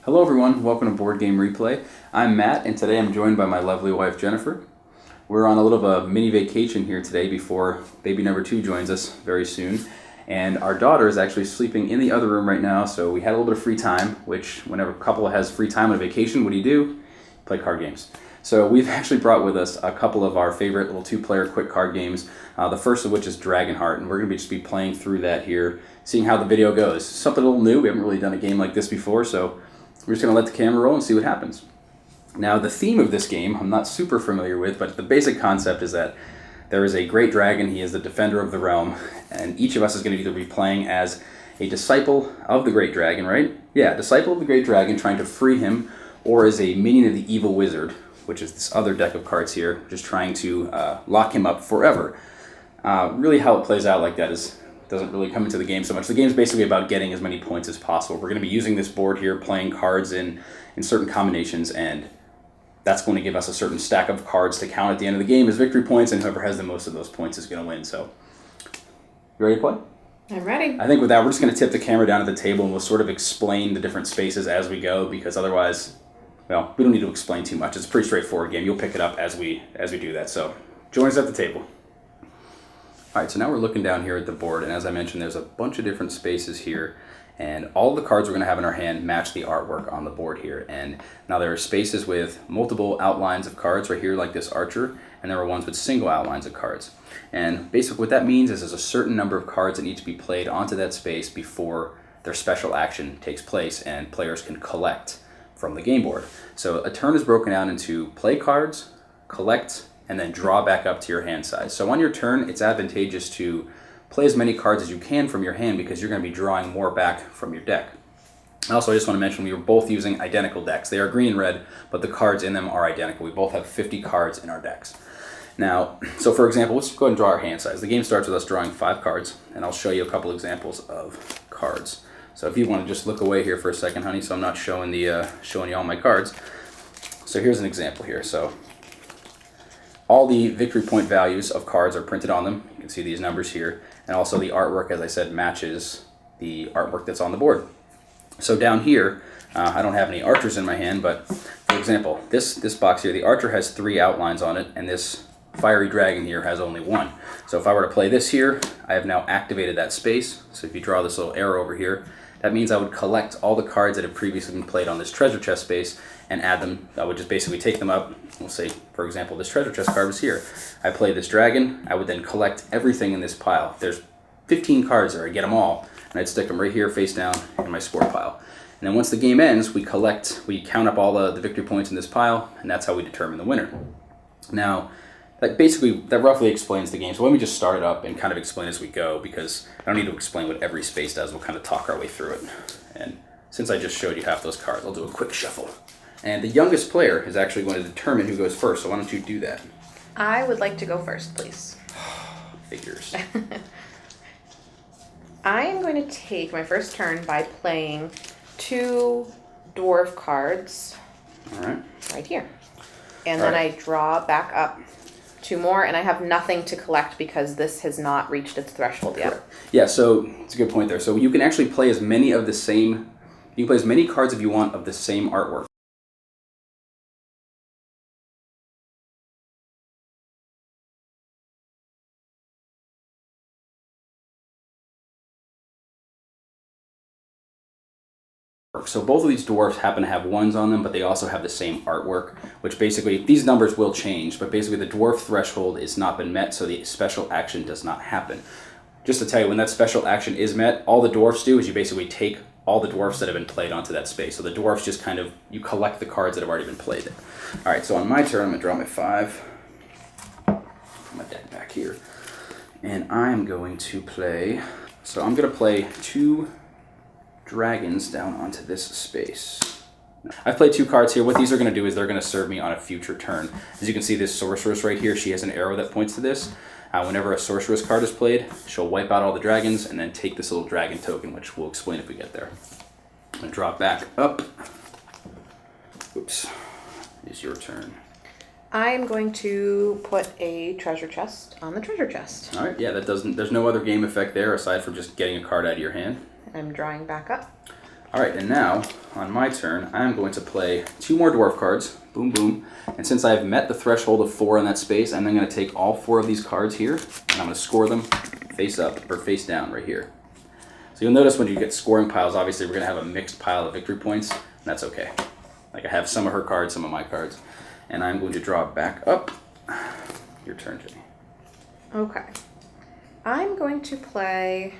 Hello everyone, welcome to Board Game Replay. I'm Matt, and today I'm joined by my lovely wife Jennifer. We're on a little of a mini vacation here today before baby number 2 joins us very soon. And our daughter is actually sleeping in the other room right now, so we had a little bit of free time, which whenever a couple has free time on a vacation, what do? Play card games. So we've actually brought with us a couple of our favorite little 2-player quick card games, the first of which is Dragonheart, and we're going to just be playing through that here, seeing how the video goes. Something a little new, we haven't really done a game like this before, so we're just going to let the camera roll and see what happens. Now, the theme of this game, I'm not super familiar with, but the basic concept is that there is a great dragon, he is the defender of the realm, and each of us is going to either be playing as a disciple of the great dragon, right? Yeah, disciple of the great dragon trying to free him, or as a minion of the evil wizard, which is this other deck of cards here, just trying to lock him up forever. Really how it plays out like that doesn't really come into the game so much. The game is basically about getting as many points as possible. We're going to be using this board here, playing cards in certain combinations, and that's going to give us a certain stack of cards to count at the end of the game as victory points, and whoever has the most of those points is going to win. So, you ready to play? I'm ready. I think with that, we're just going to tip the camera down at the table, and we'll sort of explain the different spaces as we go, because otherwise, well, we don't need to explain too much. It's a pretty straightforward game. You'll pick it up as we do that. So, join us at the table. All right, so now we're looking down here at the board, and as I mentioned, there's a bunch of different spaces here, and all the cards we're going to have in our hand match the artwork on the board here. And now there are spaces with multiple outlines of cards right here, like this archer, and there are ones with single outlines of cards. And basically what that means is there's a certain number of cards that need to be played onto that space before their special action takes place, and players can collect from the game board. So a turn is broken down into play cards, collect, and then draw back up to your hand size. So on your turn, it's advantageous to play as many cards as you can from your hand because you're going to be drawing more back from your deck. Also, I just want to mention we were both using identical decks. They are green and red, but the cards in them are identical. We both have 50 cards in our decks. Now, so for example, let's go ahead and draw our hand size. The game starts with us drawing 5 cards, and I'll show you a couple examples of cards. So if you want to just look away here for a second, honey, so I'm not showing showing you all my cards. So here's an example here. So all the victory point values of cards are printed on them. You can see these numbers here. And also the artwork, as I said, matches the artwork that's on the board. So down here, I don't have any archers in my hand, but for example, this box here, the archer has 3 outlines on it, and this fiery dragon here has only 1. So if I were to play this here, I have now activated that space. So if you draw this little arrow over here, that means I would collect all the cards that have previously been played on this treasure chest space and add them. I would just basically take them up. We'll say, for example, this treasure chest card was here. I play this dragon. I would then collect everything in this pile. There's 15 cards there. I get them all, and I'd stick them right here face down in my sport pile. And then once the game ends, we count up all the victory points in this pile, and that's how we determine the winner. Now, that roughly explains the game. So let me just start it up and kind of explain as we go, because I don't need to explain what every space does. We'll kind of talk our way through it. And since I just showed you half those cards, I'll do a quick shuffle. And the youngest player is actually going to determine who goes first, so why don't you do that? I would like to go first, please. Figures. I am going to take my first turn by playing 2 dwarf cards. All right. Right here. And then I draw back up 2 more, and I have nothing to collect because this has not reached its threshold yet. Correct. Yeah, so it's a good point there. So you can actually play as many of the same, you can play as many cards if you want of the same artwork. So both of these dwarfs happen to have 1s on them, but they also have the same artwork, which basically, these numbers will change, but basically the dwarf threshold has not been met, so the special action does not happen. Just to tell you, when that special action is met, all the dwarfs do is you basically take all the dwarfs that have been played onto that space. So the dwarfs just kind of, you collect the cards that have already been played there. All right, so on my turn, I'm going to draw my 5. Put my deck back here. And I'm going to play, so I'm going to play 2 dragons down onto this space. I've played 2 cards here. What these are going to do is they're going to serve me on a future turn. As you can see, this sorceress right here, she has an arrow that points to this. Whenever a sorceress card is played, she'll wipe out all the dragons and then take this little dragon token, which we'll explain if we get there. I'm going to drop back up. Oops. It's your turn. I'm going to put a treasure chest on the treasure chest. All right, yeah, there's no other game effect there aside from just getting a card out of your hand. I'm drawing back up. All right, and now on my turn, I'm going to play 2 more dwarf cards. Boom, boom. And since I've met the threshold of 4 in that space, I'm then going to take all 4 of these cards here, and I'm going to score them face up or face down right here. So you'll notice when you get scoring piles, obviously we're going to have a mixed pile of victory points, and that's okay. Like I have some of her cards, some of my cards. And I'm going to draw back up. Your turn, Jenny. Okay. I'm going to play,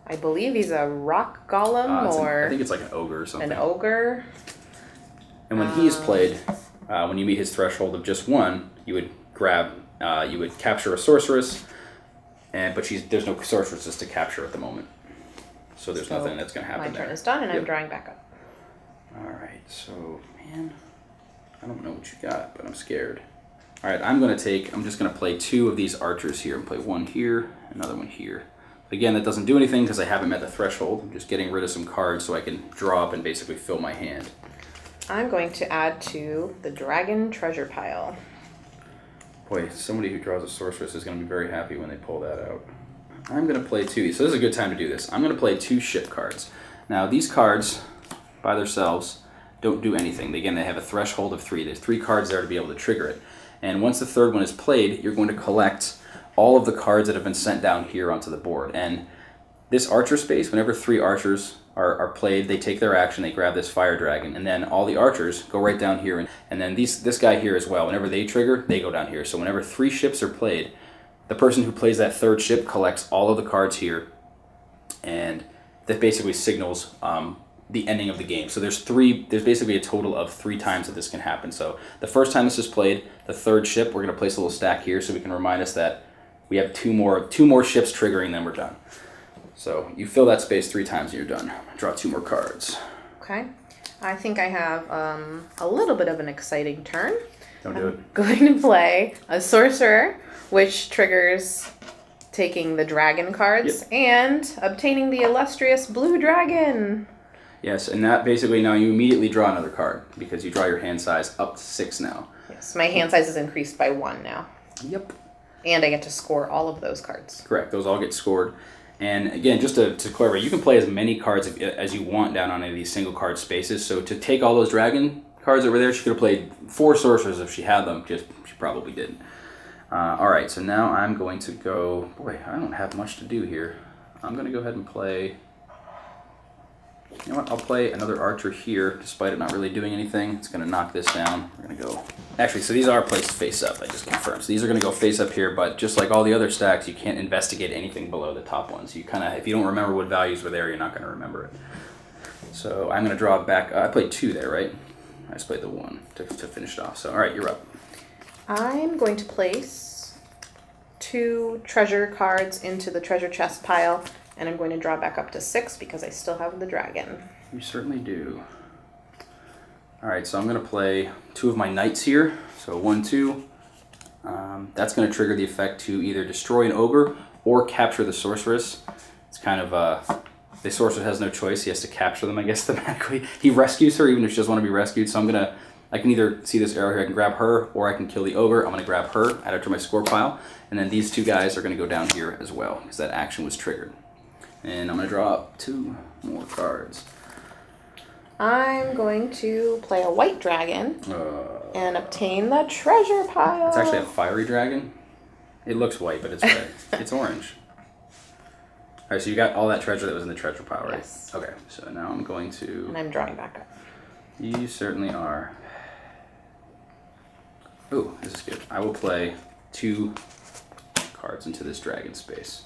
I believe he's a rock golem or... I think it's like an ogre or something. An ogre. And when he's played, when you meet his threshold of just 1, you would you would capture a sorceress, but there's no sorceresses to capture at the moment. So there's nothing that's going to happen there. My turn is done, and I'm drawing back up. All right, so, man, I don't know what you got, but I'm scared. All right, I'm just going to play 2 of these archers here and play 1 here, another one here. Again, that doesn't do anything because I haven't met the threshold. I'm just getting rid of some cards so I can draw up and basically fill my hand. I'm going to add to the dragon treasure pile. Boy, somebody who draws a sorceress is going to be very happy when they pull that out. I'm going to play 2. So this is a good time to do this. I'm going to play 2 ship cards. Now, these cards, by themselves, don't do anything. Again, they have a threshold of 3. There's 3 cards there to be able to trigger it. And once the third one is played, you're going to collect all of the cards that have been sent down here onto the board. And this archer space, whenever 3 archers are played, they take their action, they grab this fire dragon, and then all the archers go right down here. And then this guy here as well, whenever they trigger, they go down here. So whenever 3 ships are played, the person who plays that third ship collects all of the cards here, and that basically signals the ending of the game. So there's basically a total of 3 times that this can happen. So the first time this is played, the third ship, we're going to place a little stack here so we can remind us that we have two more ships triggering, then we're done. So you fill that space 3 times and you're done. Draw 2 more cards. Okay. I think I have a little bit of an exciting turn. Don't do it. I'm going to play a sorcerer, which triggers taking the dragon cards and obtaining the illustrious blue dragon. Yes, and that basically now you immediately draw another card because you draw your hand size up to 6 now. Yes, my hand size is increased by 1 now. Yep. And I get to score all of those cards. Correct. Those all get scored. And again, just to clarify, you can play as many cards as you want down on any of these single card spaces. So to take all those dragon cards over there, she could have played 4 sorcerers if she had them. She probably didn't. All right, so now I'm going to go... Boy, I don't have much to do here. I'm going to go ahead and play... You know what? I'll play another archer here, despite it not really doing anything. It's going to knock this down. We're going to go... Actually, so these are placed face up, I just confirmed. So these are going to go face up here, but just like all the other stacks, you can't investigate anything below the top ones. You kind of, if you don't remember what values were there, you're not going to remember it. So I'm going to draw back... I played 2 there, right? I just played the 1 to finish it off. So, all right, you're up. I'm going to place 2 treasure cards into the treasure chest pile, and I'm going to draw back up to 6 because I still have the dragon. You certainly do. All right, so I'm going to play 2 of my knights here. So 1, 2. That's going to trigger the effect to either destroy an ogre or capture the sorceress. It's kind of the sorcerer has no choice. He has to capture them, I guess, thematically. He rescues her even if she doesn't want to be rescued. So I can either see this arrow here, I can grab her, or I can kill the ogre. I'm going to grab her, add her to my score pile, and then these 2 guys are going to go down here as well because that action was triggered. And I'm going to draw up 2 more cards. I'm going to play a white dragon and obtain the treasure pile. It's actually a fiery dragon. It looks white, but it's red. It's orange. All right, so you got all that treasure that was in the treasure pile, right? Yes. Okay, so now I'm going to... And I'm drawing back up. You certainly are. Ooh, this is good. I will play 2 cards into this dragon space.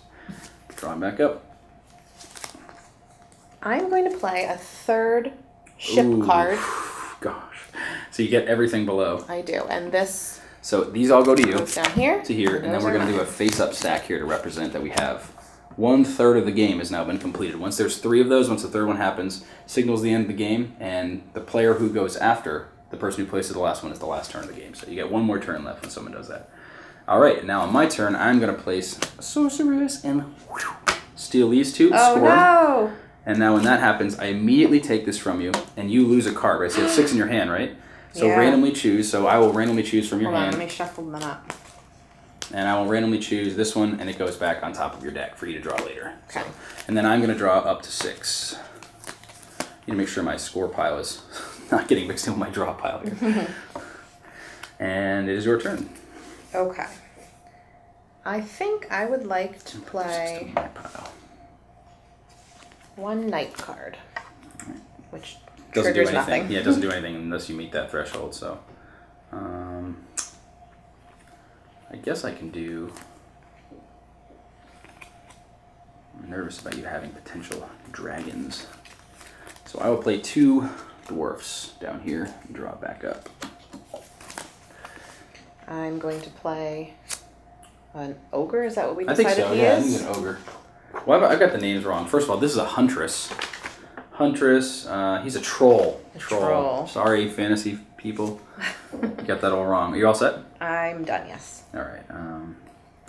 Drawing back up. I'm going to play a 3rd ship card. Gosh. So you get everything below. I do, and this... So these all go to you. Goes down here. To here, and then we're going to do a face-up stack here to represent that we have 1/3 of the game has now been completed. Once there's 3 of those, once the 3rd one happens, signals the end of the game, and the player who goes after the person who places the last one is the last turn of the game. So you get 1 more turn left when someone does that. All right, now on my turn, I'm going to place a sorceress and steal these 2. Oh, score. no! And now when that happens, I immediately take this from you, and you lose a card, right? So you have 6 in your hand, right? So randomly choose. So I will randomly choose from your hand. Let me shuffle them up. And I will randomly choose this one, and it goes back on top of your deck for you to draw later. Okay. So, and then I'm going to draw up to 6. need to make sure my score pile is not getting mixed in with my draw pile here. And it is your turn. Okay. I think I would like to play My pile. one night card, which Doesn't do triggers anything. nothing. Yeah, it doesn't do anything unless you meet that threshold. So, I guess I can do. I'm nervous about you having potential dragons, so I will play 2 dwarfs down here and draw back up. I'm going to play an ogre. Is that what we I decided think so. he Yeah, is? he's an ogre. Well, I've got the names wrong. First of all, this is a huntress. Huntress. He's a troll. Troll. Sorry, fantasy people. You got that all wrong. Are you all set? I'm done, yes. All right.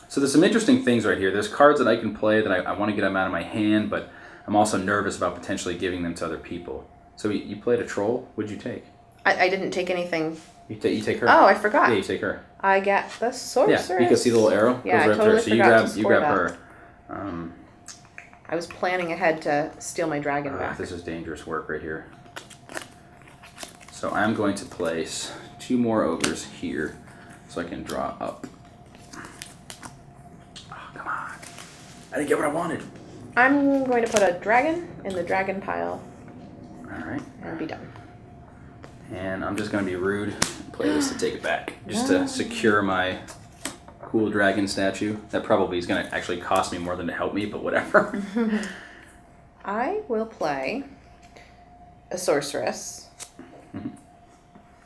So there's some interesting things right here. There's cards that I can play that I want to get them out of my hand, but I'm also nervous about potentially giving them to other people. So you played a troll. What'd you take? I didn't take anything. You take her. Oh, I forgot. Yeah, you take her. I get the sorceress. Yeah, you can see the little arrow. Yeah, I goes right totally there. So forgot to you score grab that. her. I was planning ahead to steal my dragon back. This is dangerous work right here. So I'm going to place 2 more ogres here so I can draw up. Oh, come on. I didn't get what I wanted. I'm going to put a dragon in the dragon pile All right. and be done. And I'm just going to be rude and play this to take it back. Just to secure my cool dragon statue. That probably is going to actually cost me more than to help me, but whatever. I will play a sorceress.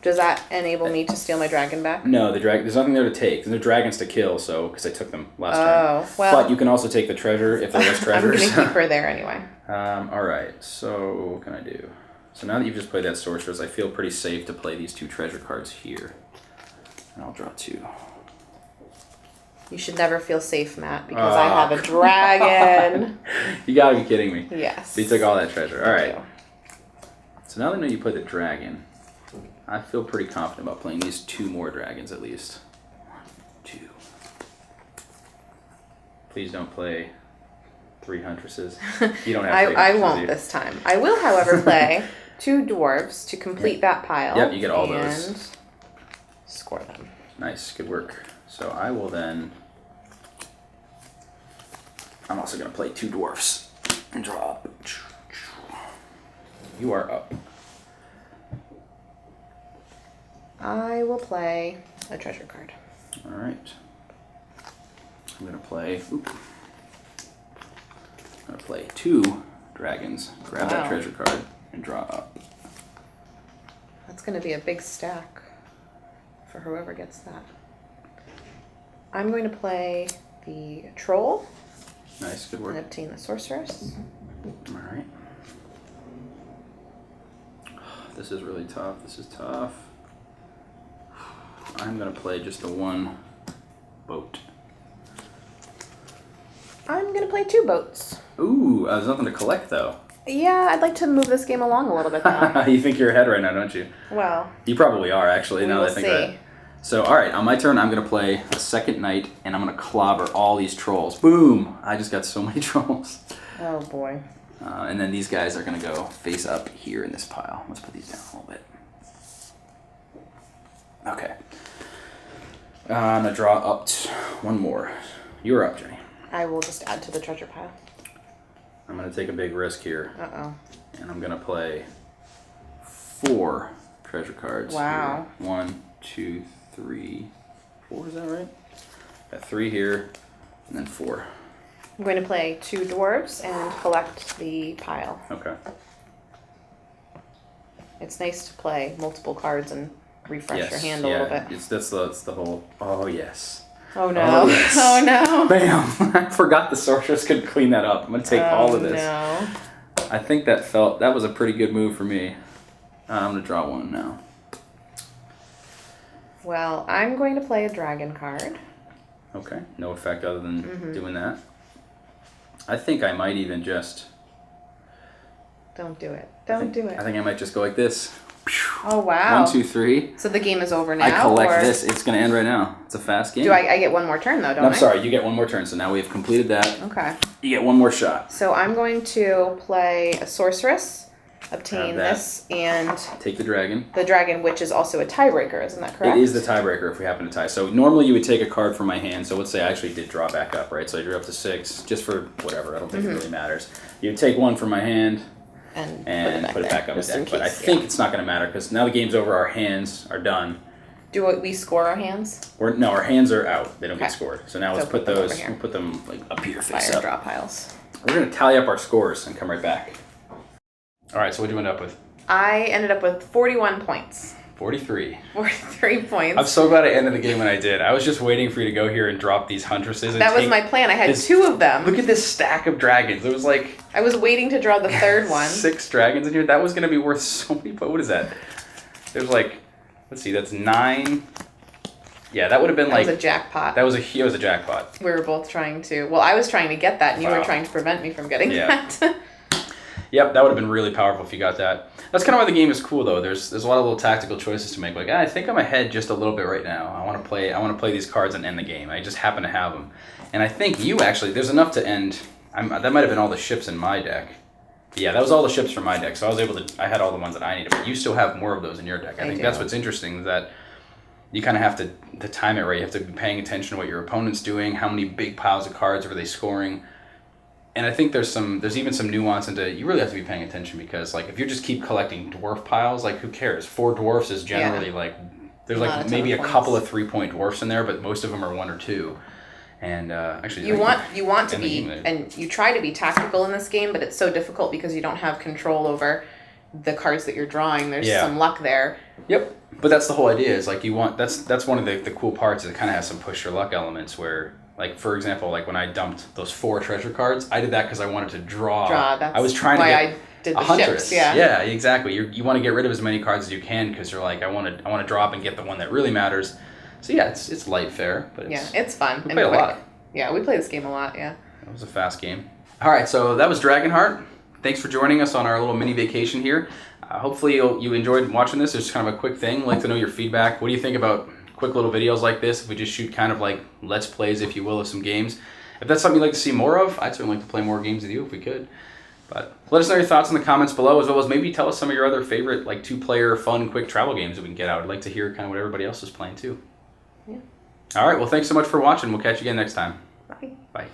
Does that enable me to steal my dragon back? No, there's nothing there to take. There's no dragons to kill, so because I took them last turn. Oh, well. But you can also take the treasure if there was I'm treasures. going to keep her there anyway. All right, so what can I do? So now that you've just played that sorceress, I feel pretty safe to play these 2 treasure cards here. And I'll draw 2. You should never feel safe, Matt, because I have a dragon. You gotta be kidding me. Yes. So you took all that treasure. All right. I do. So now that I know you played the dragon, I feel pretty confident about playing these 2 more dragons at least. 1, 2. Please don't play 3 huntresses. You don't have 3 I huntresses, won't do you? this time. I will, however, play 2 dwarves to complete that pile. Yep, you get all those. And score them. Nice, good work. So I will then. I'm also going to play 2 dwarfs and draw up. You are up. I will play a treasure card. All right. I'm going to play. I'm going to play 2 dragons. Grab that Wow. treasure card and draw up. That's going to be a big stack for whoever gets that. I'm going to play the troll Nice, good and work. obtain the sorceress. All right. This is really tough. This is tough. I'm going to play just the 1 boat. I'm going to play 2 boats. Ooh, there's nothing to collect though. Yeah, I'd like to move this game along a little bit though. You think you're ahead right now, don't you? Well, You probably are, actually, we now will that I think see. about it. So, alright, on my turn, I'm going to play a 2nd knight, and I'm going to clobber all these trolls. Boom! I just got so many trolls. Oh boy. And then these guys are going to go face up here in this pile. Let's put these down a little bit. Okay. I'm going to draw up 1 more. You're up, Jenny. I will just add to the treasure pile. I'm going to take a big risk here, Uh-oh. and I'm going to play 4 treasure cards. Wow. Here. 1, 2, 3, 4, is that right? Got 3 here, and then 4. I'm going to play 2 dwarves and collect the pile. Okay. It's nice to play multiple cards and refresh your hand a little bit. That's the whole. Oh yes. Oh no. Oh, yes. Oh no. Bam! I forgot the sorceress could clean that up. I'm gonna take all of this. No. I think that was a pretty good move for me. I'm gonna draw 1 now. Well, I'm going to play a dragon card. Okay. No effect other than doing that. I think I might even just. Don't do it. I Don't do think it. I might just go like this. Oh wow. 1, 2, 3. So the game is over now. I collect or this. It's gonna end right now. It's a fast game. Do I get one more turn though? Don't No, I'm I? sorry. You get 1 more turn. So now we have completed that. Okay. You get 1 more shot. So I'm going to play a sorceress obtain that. this and Take the dragon. the dragon, which is also a tiebreaker, isn't that correct? It is the tiebreaker if we happen to tie. So normally you would take a card from my hand. So let's say I actually did draw back up, right? So I drew up to 6, just for whatever. I don't think it really matters. You take one from my hand and put it back up just deck. in But I case, think it's not going to matter because now the game's over. Our hands are done. Do we score our hands? No, our hands are out. They don't get Okay. scored. So now So let's put them over those. here. We'll put them like up here, face Fire up. draw piles. We're going to tally up our scores and come right back. All right. So what do you end up with? I ended up with 41 points. 43. 43 points. I'm so glad I ended the game when I did. I was just waiting for you to go here and drop these huntresses. And That was my plan. I had this- 2 of them. Look at this stack of dragons. It was like I was waiting to draw the third one. 6 dragons in here. That was going to be worth so many. What is that? There's like, let's see, that's 9. Yeah, that would have been That like was a jackpot. that was a jackpot. We were both trying to. Well, I was trying to get that, and you Wow. were trying to prevent me from getting Yeah. that. Yep, that would have been really powerful if you got that. That's kind of why the game is cool though. There's a lot of little tactical choices to make. Like, I think I'm ahead just a little bit right now. I want to play these cards and end the game. I just happen to have them, and I think you actually there's enough to end. That might have been all the ships in my deck. Yeah, that was all the ships from my deck. So I was able to. I had all the ones that I needed, but you still have more of those in your deck. I think do. that's what's interesting is that you kind of have to time it right. You have to be paying attention to what your opponent's doing. How many big piles of cards are they scoring? And I think there's even some nuance into you really have to be paying attention because like if you just keep collecting dwarf piles, like who cares? 4 dwarfs is generally like there's Not a like ton maybe a of couple points. of 3-point dwarfs in there, but most of them are 1 or 2. And actually, You want to end the be, game there. and you try to be tactical in this game, but it's so difficult because you don't have control over the cards that you're drawing. There's Yeah. some luck there. Yep, but that's the whole idea. Is like you want that's one of the cool parts. Is it kind of has some push your luck elements where. Like, for example, like when I dumped those 4 treasure cards, I did that because I wanted to draw. That's I was trying to why get I did a the huntress. ships. Yeah. Yeah, exactly. You want to get rid of as many cards as you can because you're like, I want to drop and get the one that really matters. So yeah, it's light fare, but It's fun. we and play a quick. lot. Yeah, we play this game a lot. Yeah. It was a fast game. All right, so that was Dragonheart. Thanks for joining us on our little mini vacation here. Hopefully you enjoyed watching this. It's kind of a quick thing. I'd like to know your feedback. What do you think about quick little videos like this? If we just shoot kind of like let's plays, if you will, of some games. If that's something you'd like to see more of, I'd certainly like to play more games with you if we could. But let us know your thoughts in the comments below, as well as maybe tell us some of your other favorite like 2-player fun quick travel games that we can get out. I'd like to hear kind of what everybody else is playing too. Yeah. All right, well thanks so much for watching. We'll catch you again next time. Bye. Bye.